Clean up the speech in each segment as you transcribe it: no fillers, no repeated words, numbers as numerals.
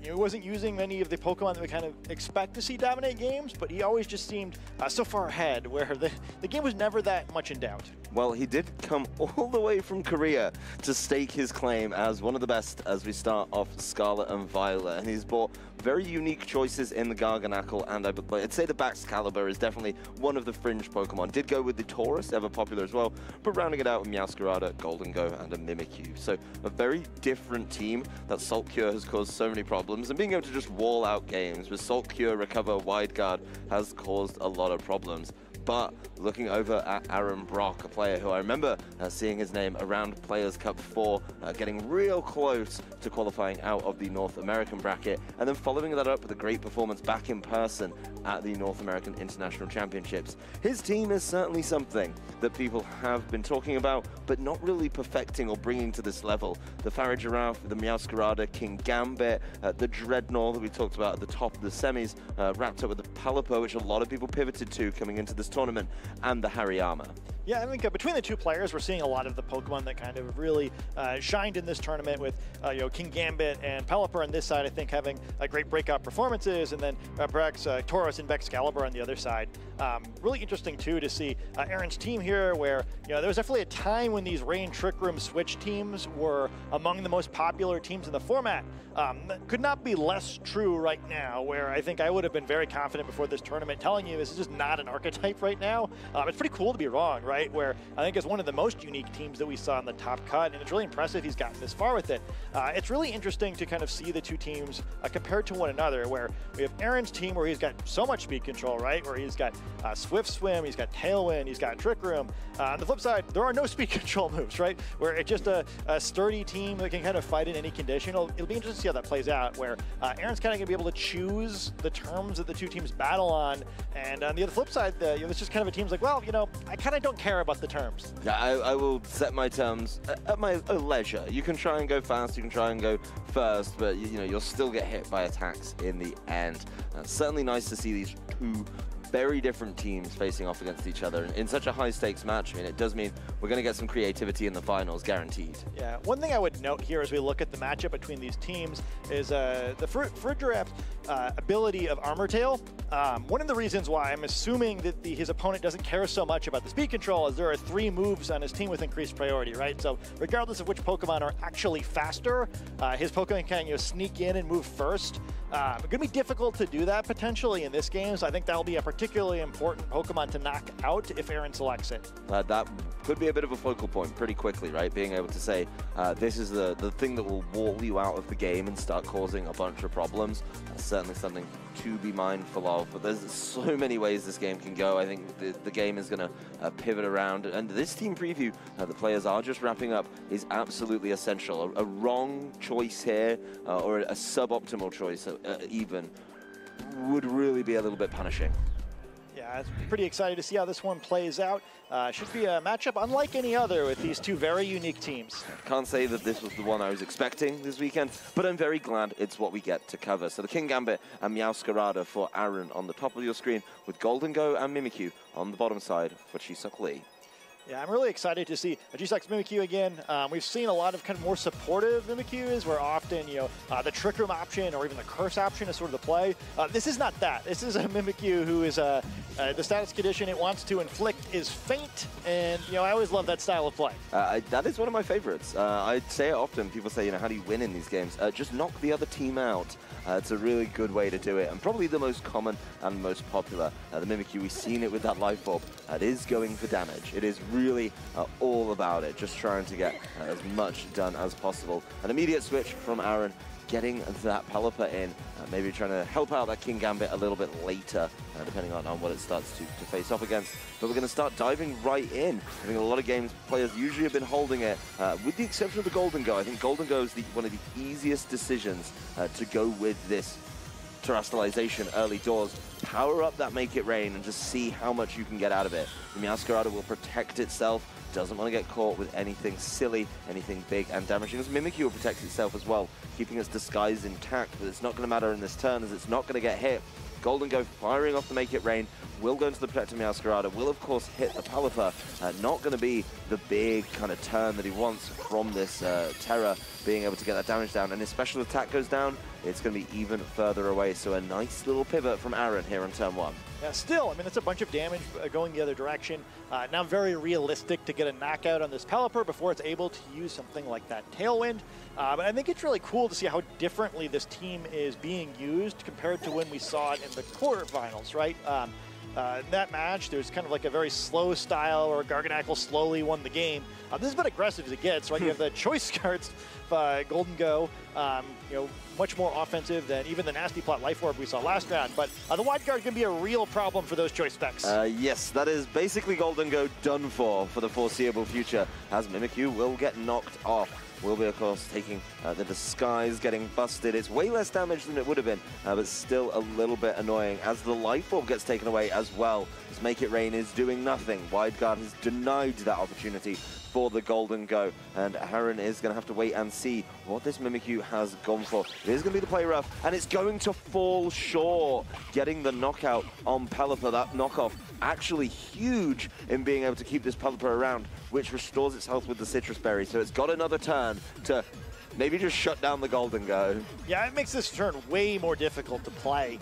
he wasn't using many of the Pokemon that we kind of expect to see dominate games, but he always just seemed so far ahead where the game was never that much in doubt. Well, he did come all the way from Korea to stake his claim as one of the best as we start off Scarlet and Violet. And he's brought very unique choices in the Garganacl, and I'd say the Baxcalibur is definitely one of the fringe Pokemon. Did go with the Taurus, ever popular as well, but rounding it out with Meowscarada, Goldengo, and a Mimikyu. So a very different team that Salt Cure has caused so many problems, and being able to just wall out games with Salt Cure, Recover, Wide Guard has caused a lot of problems. But looking over at Aaron Brok, a player who I remember seeing his name around Players Cup 4, getting real close to qualifying out of the North American bracket, and then following that up with a great performance back in person at the North American International Championships. His team is certainly something that people have been talking about, but not really perfecting or bringing to this level. The Farigiraffe, the Meowscarada, King Gambit, the Dreadnought that we talked about at the top of the semis, wrapped up with the Pelipper, which a lot of people pivoted to coming into this tournament, and the Hariyama. Yeah, I think between the two players, we're seeing a lot of the Pokemon that kind of really shined in this tournament with King Gambit and Pelipper on this side, I think, having great breakout performances, and then Brex, Tauros, and Baxcalibur on the other side. Really interesting, too, to see Aaron's team here, where there was definitely a time when these Rain Trick Room Switch teams were among the most popular teams in the format. That could not be less true right now, where I think I would have been very confident before this tournament telling you this is just not an archetype right now. It's pretty cool to be wrong, right? Where I think it's one of the most unique teams that we saw in the top cut, and it's really impressive he's gotten this far with it. It's really interesting to kind of see the two teams compared to one another, where we have Aaron's team where he's got so much speed control, right? Where he's got Swift Swim, he's got Tailwind, he's got Trick Room. On the flip side, there are no speed control moves, right? Where it's just a sturdy team that can kind of fight in any condition. It'll be interesting to see how that plays out, where Aaron's kind of going to be able to choose the terms that the two teams battle on. And on the other flip side, it's just kind of a team's like, well, I kind of don't care about the terms. Yeah, I will set my terms at my leisure. You can try and go fast, you can try and go first, but you'll still get hit by attacks in the end. It's certainly nice to see these two very different teams facing off against each other in such a high-stakes match. I mean, it does mean we're going to get some creativity in the finals, guaranteed. Yeah, one thing I would note here as we look at the matchup between these teams is the Farigiraffe's ability of Armor Tail. One of the reasons why I'm assuming that his opponent doesn't care so much about the speed control is there are 3 moves on his team with increased priority, right? So regardless of which Pokemon are actually faster, his Pokemon can sneak in and move first. It's going to be difficult to do that potentially in this game, so I think that'll be a particularly important Pokemon to knock out if Aaron selects it. That could be a bit of a focal point pretty quickly, right? Being able to say, this is the thing that will wall you out of the game and start causing a bunch of problems. That's certainly something to be mindful of, but there's so many ways this game can go. I think the game is going to pivot around, and this team preview the players are just wrapping up is absolutely essential. A wrong choice here, or a suboptimal choice even, would really be a little bit punishing. Yeah, it's pretty excited to see how this one plays out. Should be a matchup unlike any other with these two very unique teams. Can't say that this was the one I was expecting this weekend, but I'm very glad it's what we get to cover. So the King Gambit and Meowscarada for Aaron on the top of your screen, with Goldengo and Mimikyu on the bottom side for Jiseok Lee. Yeah, I'm really excited to see Jiseok's Mimikyu again. We've seen a lot of kind of more supportive Mimikyus where often, the Trick Room option or even the Curse option is sort of the play. This is not that. This is a Mimikyu who is the status condition it wants to inflict is Faint, and, I always love that style of play. That is one of my favorites. I say it often. People say, how do you win in these games? Just knock the other team out. It's a really good way to do it, and probably the most common and most popular. The Mimikyu, we've seen it with that Life Orb. It is going for damage. It is really all about it, just trying to get as much done as possible. An immediate switch from Aaron, getting that Pelipper in, maybe trying to help out that King Gambit a little bit later, depending on what it starts to face off against. But we're going to start diving right in. I think a lot of games, players usually have been holding it, with the exception of the Goldengo. I think Goldengo is one of the easiest decisions to go with this terrestrialization early doors. Power up that Make It Rain and just see how much you can get out of it. The Meowscarada will protect itself, doesn't want to get caught with anything silly, anything big and damaging. As Mimikyu will protect itself as well, keeping its disguise intact, but it's not going to matter in this turn as it's not going to get hit. Goldengo firing off the Make It Rain, will go into the Protector Meowscarada, will of course hit the Pelipper. Not going to be the big kind of turn that he wants from this Terra, being able to get that damage down, and his special attack goes down. it's going to be even further away. So a nice little pivot from Aaron here on turn 1. Yeah, still, I mean, that's a bunch of damage going the other direction. Now very realistic to get a knockout on this Pelipper before it's able to use something like that Tailwind. But I think it's really cool to see how differently this team is being used compared to when we saw it in the quarterfinals, right? In that match, there's kind of like a very slow style where Garganackle slowly won the game. This is about aggressive as it gets, right? You have the choice cards, Golden Go, you know, much more offensive than even the Nasty Plot Life Orb we saw last round. But the wide guard can be a real problem for those choice specs. Yes, that is basically Golden Go done for the foreseeable future, as Mimikyu will get knocked off. Will be, of course, taking the Disguise, getting busted. It's way less damage than it would have been, but still a little bit annoying as the Life Orb gets taken away as well. As Make It Rain is doing nothing. Wide Guard has denied that opportunity for the Golden Go, and Aaron is going to have to wait and see what this Mimikyu has gone for. It is going to be the play rough, and it's going to fall short, getting the knockout on Pelipper. That knockoff actually huge in being able to keep this Pelipper around, which restores its health with the Citrus Berry. So it's got another turn to maybe just shut down the Golden Go. Yeah, it makes this turn way more difficult to play,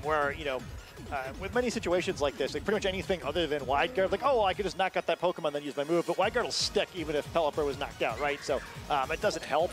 where, you know, with many situations like this, like pretty much anything other than Wide Guard, like, oh, well, I could just knock out that Pokemon and then use my move, but Wide Guard will stick even if Pelipper was knocked out, right? So it doesn't help.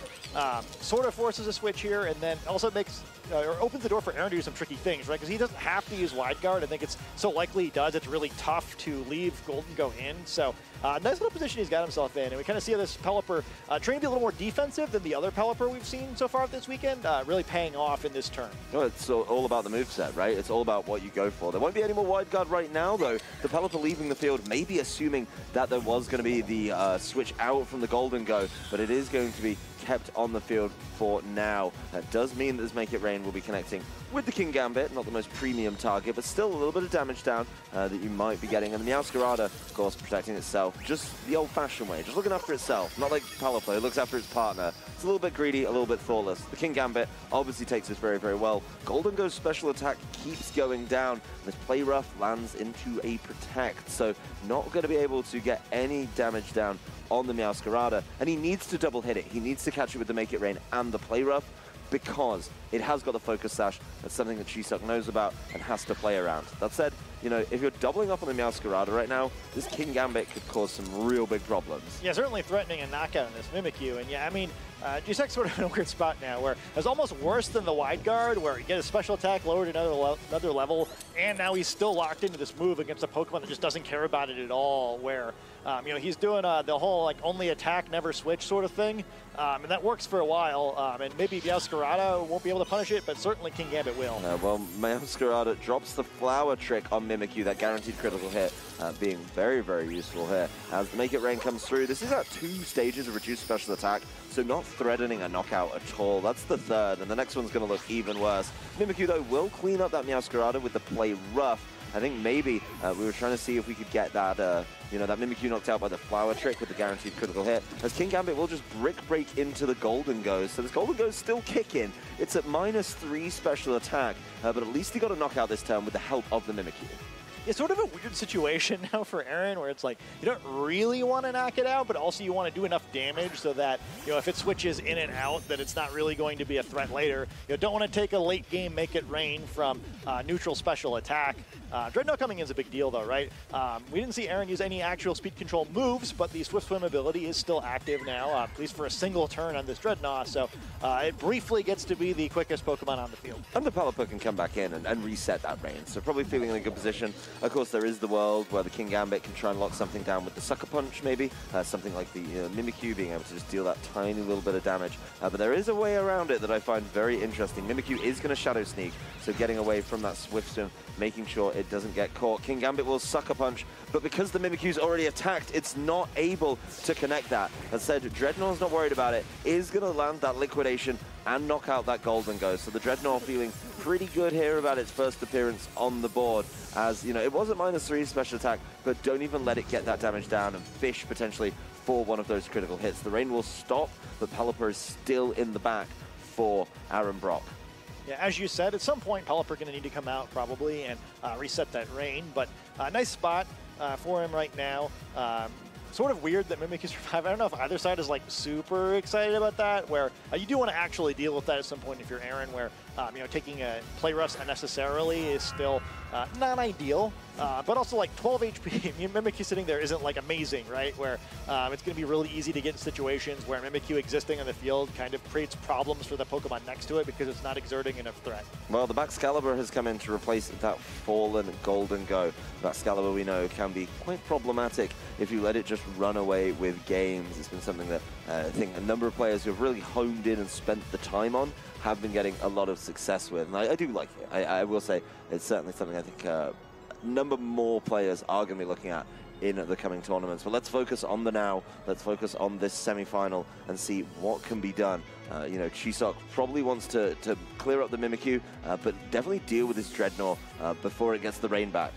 Sort of forces a switch here, and then also makes, or opens the door for Aaron to do some tricky things, right? Because he doesn't have to use Wide Guard. I think it's so likely he does. It's really tough to leave Golden Go in. So nice little position he's got himself in. And we kind of see this Pelipper trying to be a little more defensive than the other Pelipper we've seen so far this weekend, really paying off in this turn. No, it's all about the moveset, right? It's all about what you go for. There won't be any more Wide Guard right now, though. The Pelipper leaving the field, maybe assuming that there was going to be the switch out from the Golden Go, but it is going to be kept on the field for now. That does mean that this Make It Rain will be connecting with the King Gambit, not the most premium target, but still a little bit of damage down that you might be getting. And the Meowscarada, of course, protecting itself just the old-fashioned way, just looking after itself, not like Pelipper, who looks after its partner. It's a little bit greedy, a little bit thoughtless. The King Gambit obviously takes this very, very well. Golden Go's special attack keeps going down. This Play Rough lands into a Protect, so not going to be able to get any damage down on the Meowscarada, and he needs to double hit it. He needs to catch it with the Make It Rain and the Play Rough, because it has got the Focus Sash. That's something that Jiseok knows about and has to play around. That said, you know, if you're doubling up on the Meowscarada right now, this King Gambit could cause some real big problems. Yeah, certainly threatening a knockout on this Mimikyu. And yeah, I mean, Jiseok's sort of in a weird spot now where it's almost worse than the Wide Guard, where he gets his special attack lowered another level, and now he's still locked into this move against a Pokemon that just doesn't care about it at all, where, you know, he's doing the whole, like, only attack, never switch sort of thing, and that works for a while, and maybe Meowscarada won't be able to punish it, but certainly King Gambit will. Well, Meowscarada drops the Flower Trick on Mimikyu, that guaranteed critical hit, being very, very useful here. As the Make It Rain comes through, this is at 2 stages of reduced special attack, so not threatening a knockout at all. That's the third, and the next one's going to look even worse. Mimikyu, though, will clean up that Meowscarada with the Play Rough. I think maybe we were trying to see if we could get that, you know, that Mimikyu knocked out by the Flower Trick with the guaranteed critical hit, as King Gambit will just Brick Break into the Golden Go. So this Golden Go is still kicking. It's at -3 special attack, but at least he got a knockout this turn with the help of the Mimikyu. It's sort of a weird situation now for Aaron, where it's like you don't really want to knock it out, but also you want to do enough damage so that, you know, if it switches in and out, that it's not really going to be a threat later. You know, don't want to take a late game Make It Rain from neutral special attack. Dreadnought coming in is a big deal, though, right? We didn't see Aaron use any actual speed control moves, but the Swift Swim ability is still active now, at least for a single turn on this Dreadnought, so it briefly gets to be the quickest Pokemon on the field. And the Pelipper can come back in and reset that range, so probably feeling in a good position. Of course, there is the world where the King Gambit can try and lock something down with the Sucker Punch, maybe. Something like the Mimikyu being able to just deal that tiny little bit of damage. But there is a way around it that I find very interesting. Mimikyu is going to Shadow Sneak, so getting away from that Swift Swim, making sure it doesn't get caught. King Gambit will Sucker Punch, but because the Mimikyu's already attacked, it's not able to connect that. As said, Dreadnaught's not worried about it, is going to land that Liquidation and knock out that Golden Go. So the Dreadnought feeling pretty good here about its first appearance on the board, as, you know, it was at -3 special attack, but don't even let it get that damage down and fish potentially for one of those critical hits. The rain will stop, but Pelipper is still in the back for Aaron Brok. Yeah, as you said, at some point Pelipper going to need to come out probably and reset that rain, but nice spot for him right now. sort of weird that Mimikyu survive. I don't know if either side is like super excited about that, where you do want to actually deal with that at some point if you're Aaron, where you know, taking a play rust unnecessarily is still not ideal, but also like 12 HP, Mimikyu sitting there isn't like amazing, right? Where it's going to be really easy to get in situations where Mimikyu existing on the field kind of creates problems for the Pokemon next to it because it's not exerting enough threat. Well, the Baxcalibur has come in to replace that fallen Golden Go. Baxcalibur, we know, can be quite problematic if you let it just run away with games. It's been something that I think a number of players who have really honed in and spent the time on have been getting a lot of success with. And I do like it. I will say it's certainly something I think a number more players are going to be looking at in the coming tournaments. But let's focus on the now. Let's focus on this semi-final and see what can be done. You know, Jiseok probably wants to clear up the Mimikyu, but definitely deal with his Dreadnought before it gets the rain back.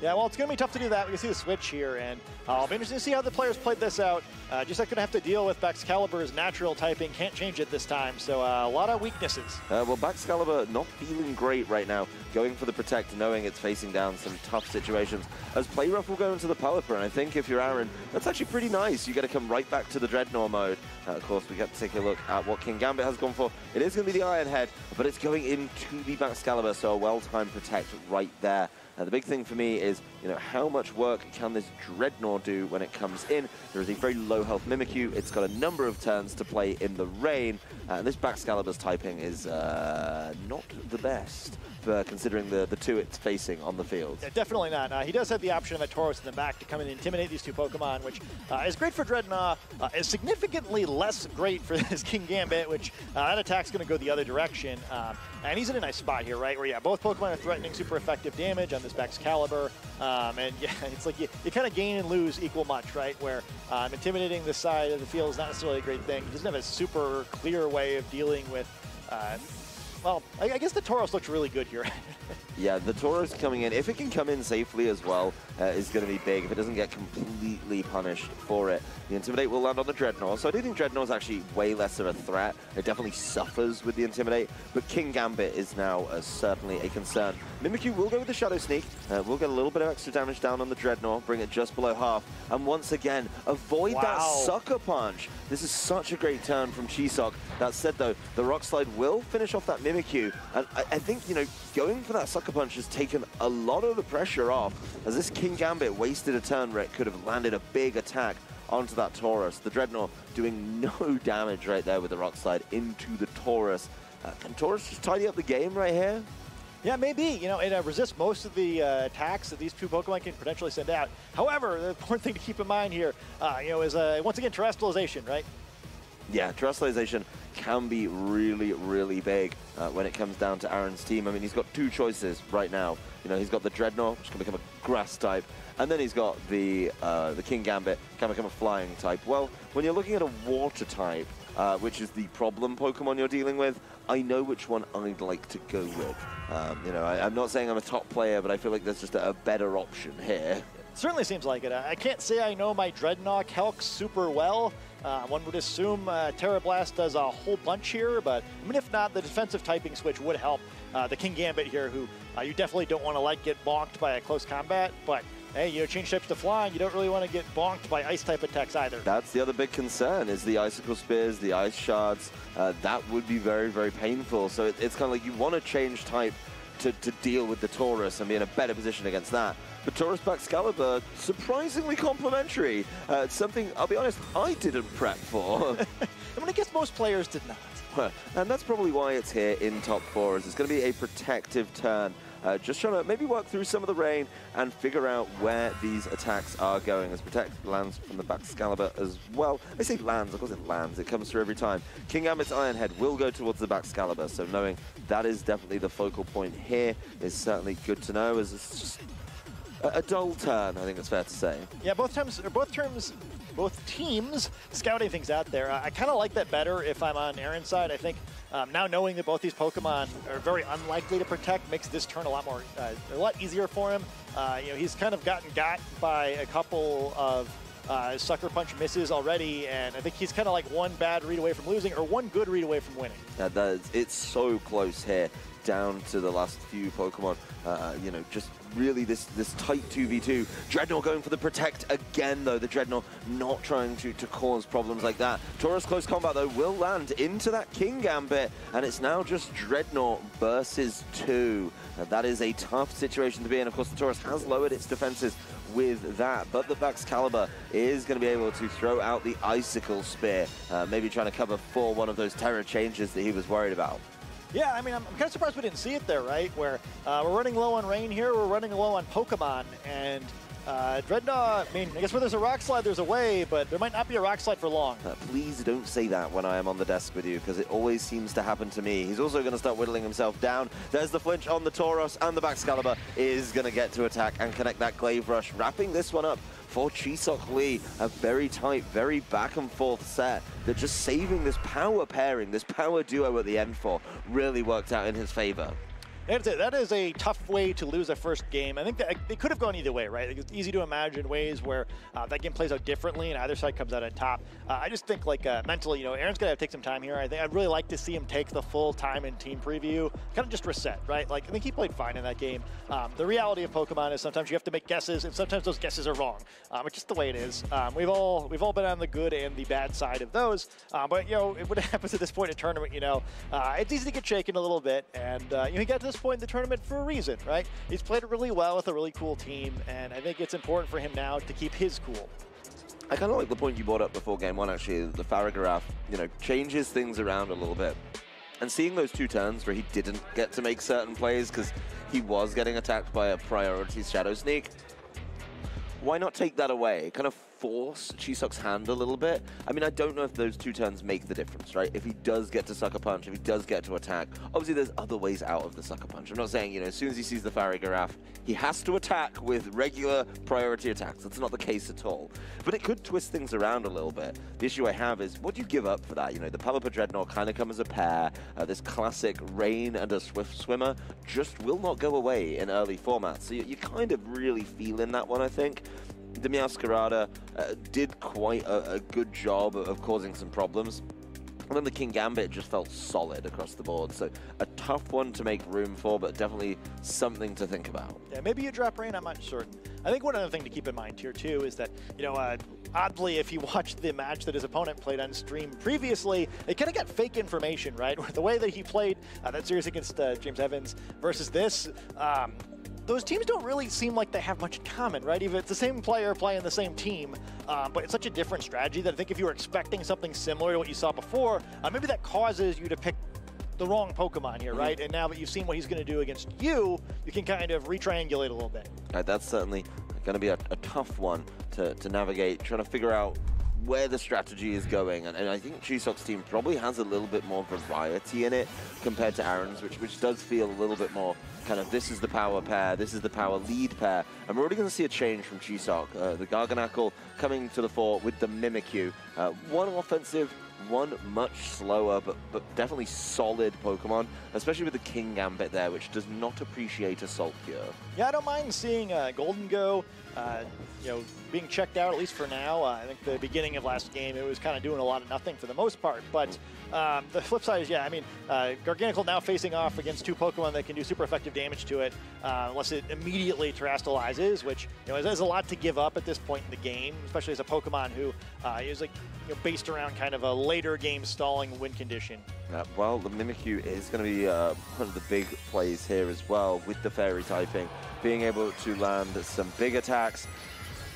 Yeah, well, it's going to be tough to do that. We can see the switch here, and I'll be interested to see how the players played this out. Jiseok's going to have to deal with Baxcalibur's natural typing. Can't change it this time, so a lot of weaknesses. Well, Baxcalibur not feeling great right now, going for the Protect, knowing it's facing down some tough situations. As Play Rough will go into the Pelipper, and I think if you're Aaron, that's actually pretty nice. You get to come right back to the Dreadnought mode. Of course, we get to take a look at what Kingambit has gone for. It is going to be the Iron Head, but it's going into the Baxcalibur, so a well-timed Protect right there. The big thing for me is, you know, how much work can this Dreadnought do when it comes in? There is a very low health Mimikyu. It's got a number of turns to play in the rain. And this Baxcalibur's typing is not the best, considering the two it's facing on the field. Yeah, definitely not. He does have the option of a Tauros in the back to come and intimidate these two Pokemon, which is great for Dreadnought, is significantly less great for this Kingambit, which that attack's going to go the other direction. And he's in a nice spot here, right? Where, yeah, both Pokemon are threatening super effective damage on this Baxcalibur. And yeah, it's like you kind of gain and lose equal much, right? Where intimidating this side of the field is not necessarily a great thing. He doesn't have a super clear way of dealing with well, I guess the Tauros looks really good here. Yeah, the Tauros coming in, if it can come in safely as well, is going to be big. If it doesn't get completely punished for it, the Intimidate will land on the Dreadnought. So I do think Dreadnought is actually way less of a threat. It definitely suffers with the Intimidate, but Kingambit is now certainly a concern. Mimikyu will go with the Shadow Sneak. We'll get a little bit of extra damage down on the Dreadnought, bring it just below half, and once again, avoid that Sucker Punch. This is such a great turn from Jiseok. That said, though, the Rock Slide will finish off that Mimikyu, and I think, you know, going for that Sucker Punch has taken a lot of the pressure off, as this Kingambit wasted a turn where it could have landed a big attack onto that Tauros. The Dreadnought doing no damage right there with the Rock Slide into the Tauros. Can Tauros just tidy up the game right here? Yeah, maybe. You know, it resists most of the attacks that these two Pokemon can potentially send out. However, the important thing to keep in mind here, you know, is once again terrestrialization, right? Yeah, terrestrialization can be really, really big when it comes down to Aaron's team. I mean, he's got two choices right now. You know, he's got the Dreadnought, which can become a grass type, and then he's got the Kingambit, can become a flying type. Well, when you're looking at a water type, which is the problem Pokemon you're dealing with, I know which one I'd like to go with. You know, I'm not saying I'm a top player, but I feel like there's just a better option here. Certainly seems like it. I can't say I know my Dreadnought calc super well. One would assume Terra Blast does a whole bunch here, but I mean, if not, the defensive typing switch would help the Kingambit here, who you definitely don't want to let get bonked by a close combat, but hey, you know, change types to flying, you don't really want to get bonked by ice type attacks either. That's the other big concern, is the Icicle Spears, the Ice Shards. That would be very, very painful. So it's kind of like you want to change type to deal with the Tauros and be in a better position against that. But Tauros Baxcalibur, surprisingly complimentary. It's something, I'll be honest, I didn't prep for. I mean, I guess most players did not. And that's probably why it's here in top 4, is it's going to be a protective turn. Just trying to maybe work through some of the rain and figure out where these attacks are going, as Protect lands from the Baxcalibur as well. I say lands, of course it lands, it comes through every time. Kingambit's Iron Head will go towards the Baxcalibur, so knowing that is definitely the focal point here is certainly good to know, as it's just a dull turn, I think it's fair to say. Yeah, both teams scouting things out there. I kind of like that better if I'm on Aaron's side. I think now knowing that both these Pokemon are very unlikely to protect makes this turn a lot easier for him. You know, he's kind of gotten got by a couple of Sucker Punch misses already, and I think he's kind of like one bad read away from losing or one good read away from winning. It's so close here, down to the last few Pokemon. You know, just really this tight 2v2. Dreadnought going for the protect again, though. The Dreadnought not trying to cause problems like that. Tauros close combat, though, will land into that King Gambit, and it's now just Dreadnought versus 2. That is a tough situation to be in. Of course, the Tauros has lowered its defenses with that, but the Baxcalibur is going to be able to throw out the Icicle Spear, maybe trying to cover for one of those Terra changes that he was worried about. Yeah, I mean, I'm kind of surprised we didn't see it there, right? Where we're running low on rain here, we're running low on Pokemon, and Dreadnought, I mean, I guess where there's a rock slide, there's a way, but there might not be a rock slide for long. Please don't say that when I am on the desk with you, because it always seems to happen to me. He's also going to start whittling himself down. There's the flinch on the Tauros, and the Baxcalibur is going to get to attack and connect that Glaive Rush, wrapping this one up for Jiseok Lee. A very tight, very back and forth set that just saving this power pairing, this power duo at the end for, really worked out in his favor. That is a tough way to lose a first game. I think that it could have gone either way, right? It's easy to imagine ways where that game plays out differently and either side comes out on top. I just think, like, mentally, you know, Aaron's going to have to take some time here. I think I'd really like to see him take the full time in team preview, kind of just reset, right? Like, I think he played fine in that game. The reality of Pokemon is sometimes you have to make guesses, and sometimes those guesses are wrong. It's just the way it is. We've all been on the good and the bad side of those. But, you know, what happens at this point in tournament, you know, it's easy to get shaken a little bit, and you know, he got to this point in the tournament for a reason, right? He's played it really well with a really cool team, and I think it's important for him now to keep his cool. I kind of like the point you brought up before game one, actually. The Farigiraf, you know, changes things around a little bit. And seeing those 2 turns where he didn't get to make certain plays because he was getting attacked by a priority Shadow Sneak, why not take that away? Kind of force Jiseok's hand a little bit. I mean, I don't know if those 2 turns make the difference, right? If he does get to Sucker Punch, if he does get to attack, obviously there's other ways out of the Sucker Punch. I'm not saying, you know, as soon as he sees the Farigiraf, he has to attack with regular priority attacks. That's not the case at all. But it could twist things around a little bit. The issue I have is, what do you give up for that? You know, the Pelipper Dreadnought kind of come as a pair. This classic Rain and a Swift Swimmer just will not go away in early formats. So you're kind of really feeling that one, I think. The Meowscarada did quite a good job of causing some problems. And then the King Gambit just felt solid across the board. So a tough one to make room for, but definitely something to think about. Yeah, maybe you drop Rain, I'm not certain. I think one other thing to keep in mind here, too, is that, you know, oddly, if you watched the match that his opponent played on stream previously, they kind of got fake information, right? The way that he played that series against James Evans versus this, those teams don't really seem like they have much in common, right? Even it's the same player playing the same team, but it's such a different strategy that I think if you were expecting something similar to what you saw before, maybe that causes you to pick the wrong Pokemon here, right? And now that you've seen what he's going to do against you, you can kind of retriangulate a little bit. That's certainly going to be a tough one to navigate, trying to figure out where the strategy is going, and I think Jiseok's team probably has a little bit more variety in it compared to Aaron's, which does feel a little bit more kind of, this is the power pair, this is the power lead pair, and we're already going to see a change from Jiseok. The Garganacl coming to the fore with the Mimikyu. One offensive, one much slower, but definitely solid Pokemon, especially with the King Gambit there, which does not appreciate Assault Cure. Yeah, I don't mind seeing Golden go, you know, being checked out, at least for now. I think the beginning of last game, it was kind of doing a lot of nothing for the most part. But the flip side is, yeah, I mean, Garganacl now facing off against 2 Pokemon that can do super effective damage to it, unless it immediately terastallizes, which, you know, is a lot to give up at this point in the game, especially as a Pokemon who is, like, you know, based around kind of a later game stalling win condition. Well, the Mimikyu is going to be one of the big plays here as well, with the Fairy typing, being able to land some big attacks.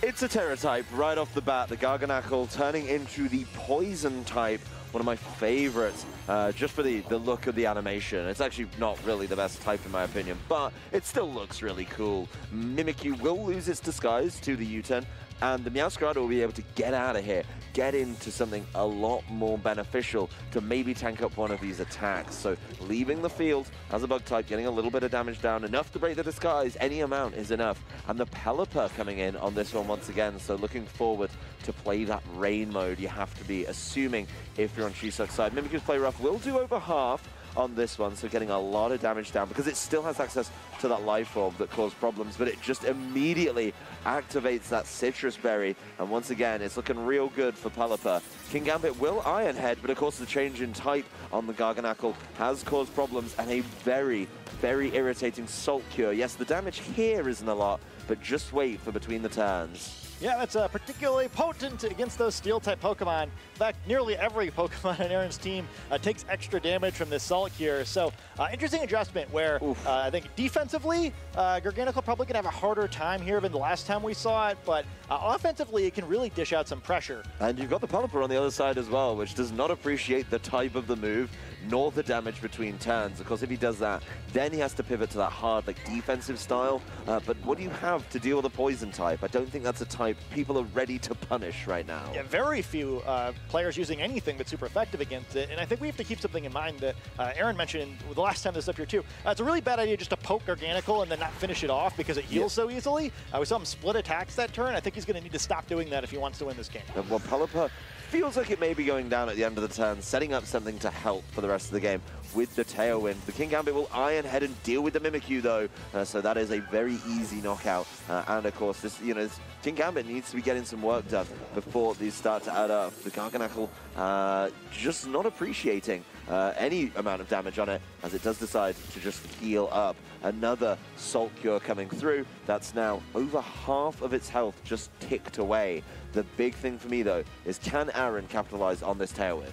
It's a Terra type right off the bat. The Garganacl turning into the Poison type, one of my favorites, just for the look of the animation. It's actually not really the best type in my opinion, but it still looks really cool. Mimikyu will lose its disguise to the U-turn, and the Meowscarada will be able to get out of here, get into something a lot more beneficial to maybe tank up one of these attacks. So leaving the field as a bug type, getting a little bit of damage down, enough to break the disguise, any amount is enough. And the Pelipper coming in on this one once again, so looking forward to play that Rain mode. You have to be assuming if you're on Jiseok's side. Mimikyu's play rough will do over half. on this one, so getting a lot of damage down because it still has access to that life orb that caused problems, but it just immediately activates that citrus berry, and once again, it's looking real good for Pelipper. Kingambit will Iron Head, but of course the change in type on the Garganackle has caused problems, and a very, very irritating Salt Cure. Yes, the damage here isn't a lot, but just wait for between the turns. Yeah, that's particularly potent against those Steel-type Pokemon. In fact, nearly every Pokemon on Aaron's team takes extra damage from this Salt Cure. So, interesting adjustment where I think defensively, Garganackle probably going to have a harder time here than the last time we saw it, but offensively, it can really dish out some pressure. And you've got the Pelipper on the other side as well, which does not appreciate the type of the move, nor the damage between turns. Of course, if he does that, then he has to pivot to that hard, like, defensive style. But what do you have to deal with a poison type? I don't think that's a type people are ready to punish right now. Yeah, very few players using anything that's super effective against it. And I think we have to keep something in mind that Aaron mentioned the last time this was up here too. It's a really bad idea just to poke Garganackle and then not finish it off because it heals so easily. We saw him split attacks that turn. I think he's going to need to stop doing that if he wants to win this game. Well, Pelipper feels like it may be going down at the end of the turn, setting up something to help for the rest of the game with the Tailwind. The Kingambit will Iron Head and deal with the Mimikyu though, so that is a very easy knockout. And of course, this Kingambit needs to be getting some work done before these start to add up. The Garganackle just not appreciating any amount of damage on it, as it does decide to just heal up. Another Salt Cure coming through. That's now over half of its health just ticked away. The big thing for me, though, is can Aaron capitalize on this Tailwind?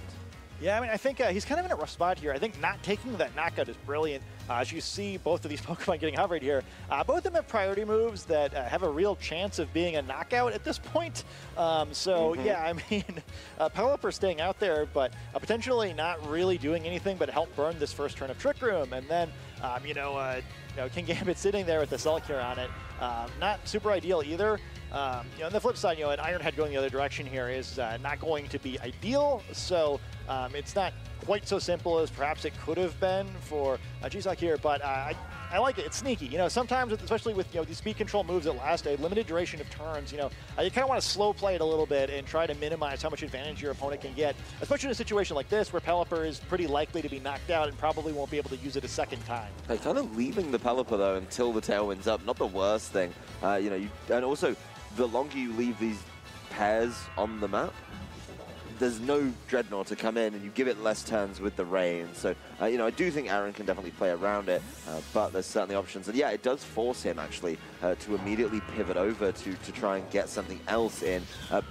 Yeah, I mean, I think he's kind of in a rough spot here. I think not taking that knockout is brilliant. As you see both of these Pokemon getting hovered here, both of them have priority moves that have a real chance of being a knockout at this point. Yeah, I mean, Pelipper staying out there, but potentially not really doing anything but help burn this first turn of Trick Room. And then, Kingambit sitting there with the Salt Cure on it. Not super ideal either. On the flip side, an Iron Head going the other direction here is not going to be ideal. So it's not quite so simple as perhaps it could have been for Jiseok here, but I like it. It's sneaky. Sometimes, especially with these speed control moves that last a limited duration of turns, you kind of want to slow play it a little bit and try to minimize how much advantage your opponent can get, especially in a situation like this where Pelipper is pretty likely to be knocked out and probably won't be able to use it a second time. Kind of leaving the Pelipper though until the Tailwind's up, not the worst thing. And also the longer you leave these pairs on the map, there's no Dreadnought to come in, and you give it less turns with the rain. So, I do think Aaron can definitely play around it, but there's certainly options. And yeah, it does force him, actually, to immediately pivot over to try and get something else in.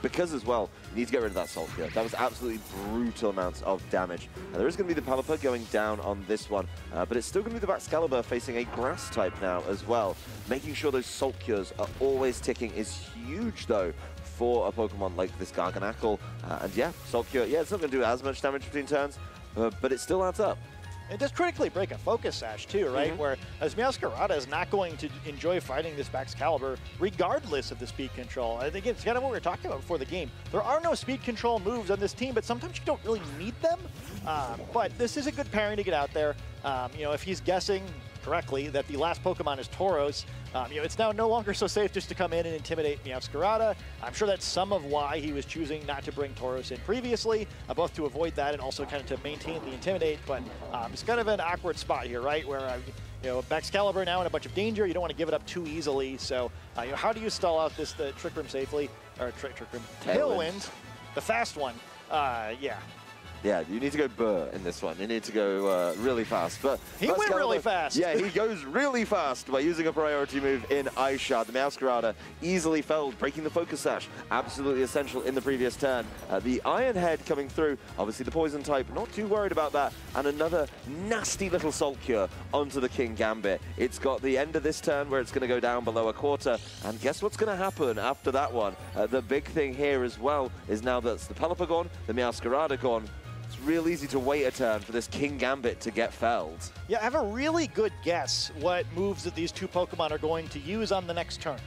Because, as well, you need to get rid of that Salt Cure. That was absolutely brutal amounts of damage. There is going to be the Pelipper going down on this one, but it's still going to be the Baxcalibur facing a Grass type now as well. Making sure those Salt Cures are always ticking is huge, though, for a Pokemon like this Garganackle. And yeah, Salt Cure, yeah, it's not going to do as much damage between turns, but it still adds up. It does critically break a Focus Sash too, right? Where as Meowscarada is not going to enjoy fighting this Baxcalibur regardless of the speed control. I think it's kind of what we were talking about before the game. There are no speed control moves on this team, but sometimes you don't really need them. But this is a good pairing to get out there. If he's guessing correctly that the last Pokemon is Tauros, it's now no longer so safe just to come in and intimidate Meowscarada. I'm sure that's some of why he was choosing not to bring Tauros in previously, both to avoid that and also kind of to maintain the Intimidate. But it's kind of an awkward spot here, right? Where, Baxcalibur now in a bunch of danger. You don't want to give it up too easily. So, how do you stall out the Trick Room safely? Or Trick Room Tailwind, the fast one. Yeah, you need to go burr in this one. You need to go really fast. But he went really fast. Yeah, he goes really fast by using a priority move in Ice Shard. The Meowscarada easily felled, breaking the Focus Sash. Absolutely essential in the previous turn. The Iron Head coming through. Obviously the Poison type, not too worried about that. And another nasty little Salt Cure onto the Kingambit. It's got the end of this turn where it's going to go down below a quarter. And guess what's going to happen after that one? The big thing here as well is now that's the Pelipper gone, the Meowscarada gone. It's real easy to wait a turn for this Kingambit to get felled. Yeah, I have a really good guess what moves that these two Pokemon are going to use on the next turn.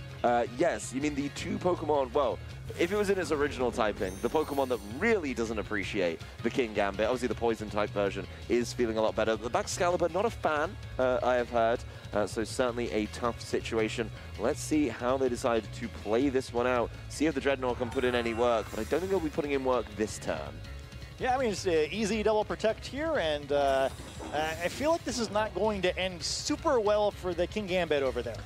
Yes, you mean the two Pokemon, well, if it was in its original typing, the Pokemon that really doesn't appreciate the Kingambit, obviously the Poison type version is feeling a lot better. The Baxcalibur, not a fan, I have heard, so certainly a tough situation. Let's see how they decide to play this one out, see if the Dreadnought can put in any work, but I don't think they'll be putting in work this turn. Yeah, I mean, it's an easy double protect here, and I feel like this is not going to end super well for the King Gambit over there.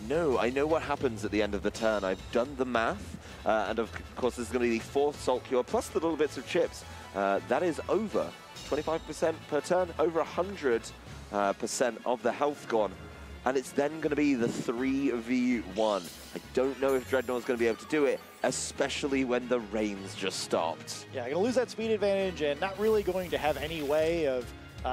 No, I know what happens at the end of the turn. I've done the math, and of course this is going to be the 4th Salt Cure, plus the little bits of chips. That is over 25% per turn, over 100% of the health gone. And it's then going to be the 3v1. I don't know if Dreadnought's going to be able to do it, especially when the rains just stopped. Yeah, going to lose that speed advantage and not really going to have any way of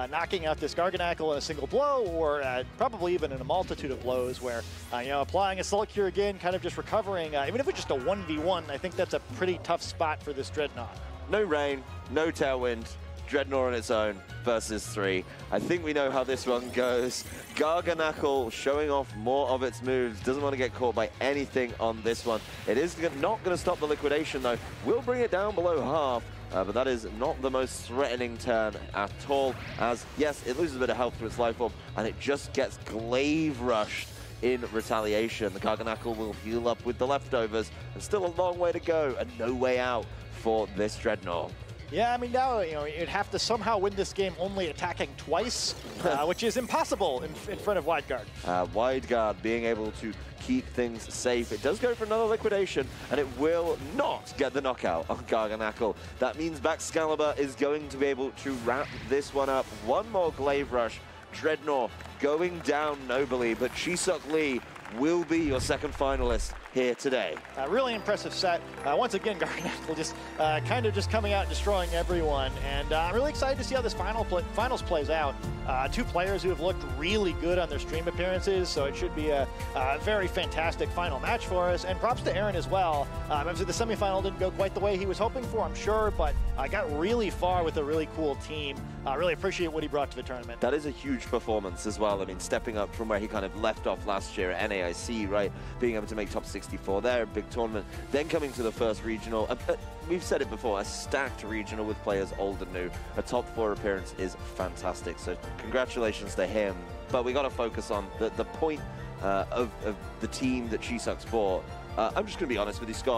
knocking out this Garganackle in a single blow, or probably even in a multitude of blows where, you know, applying a Salt Cure again, kind of just recovering. Even if it's just a 1v1, I think that's a pretty tough spot for this Dreadnought. No rain, no tailwind. Dreadnought on its own versus 3. I think we know how this one goes. Garganackle showing off more of its moves. Doesn't want to get caught by anything on this one. It is not going to stop the liquidation, though. Will bring it down below half. But that is not the most threatening turn at all, as, yes, it loses a bit of health to its life orb, and it just gets glaive rushed in retaliation. The Garganackle will heal up with the leftovers, and still a long way to go, and no way out for this Dreadnought. Yeah, I mean, now, you know, you'd have to somehow win this game only attacking twice, which is impossible in front of Wide Guard. Wide Guard being able to keep things safe. It does go for another liquidation, and it will not get the knockout on Garganackle. That means Baxcalibur is going to be able to wrap this one up. One more Glaive Rush. Dreadnought going down nobly, but Jiseok Lee will be your second finalist here today. Really impressive set. Once again, Garganackle just kind of just coming out and destroying everyone. And I'm really excited to see how this finals plays out. 2 players who have looked really good on their stream appearances, so it should be a very fantastic final match for us. And props to Aaron as well. Obviously, the semifinal didn't go quite the way he was hoping for, I'm sure, but got really far with a really cool team. I really appreciate what he brought to the tournament. That is a huge performance as well. I mean, stepping up from where he kind of left off last year at NAIC, right? Being able to make top 64 there, big tournament. Then coming to the first regional. We've said it before, a stacked regional with players old and new. A top 4 appearance is fantastic. So congratulations to him. But we got to focus on the point of the team that Jiseok's bought. I'm just going to be honest with you, Scott.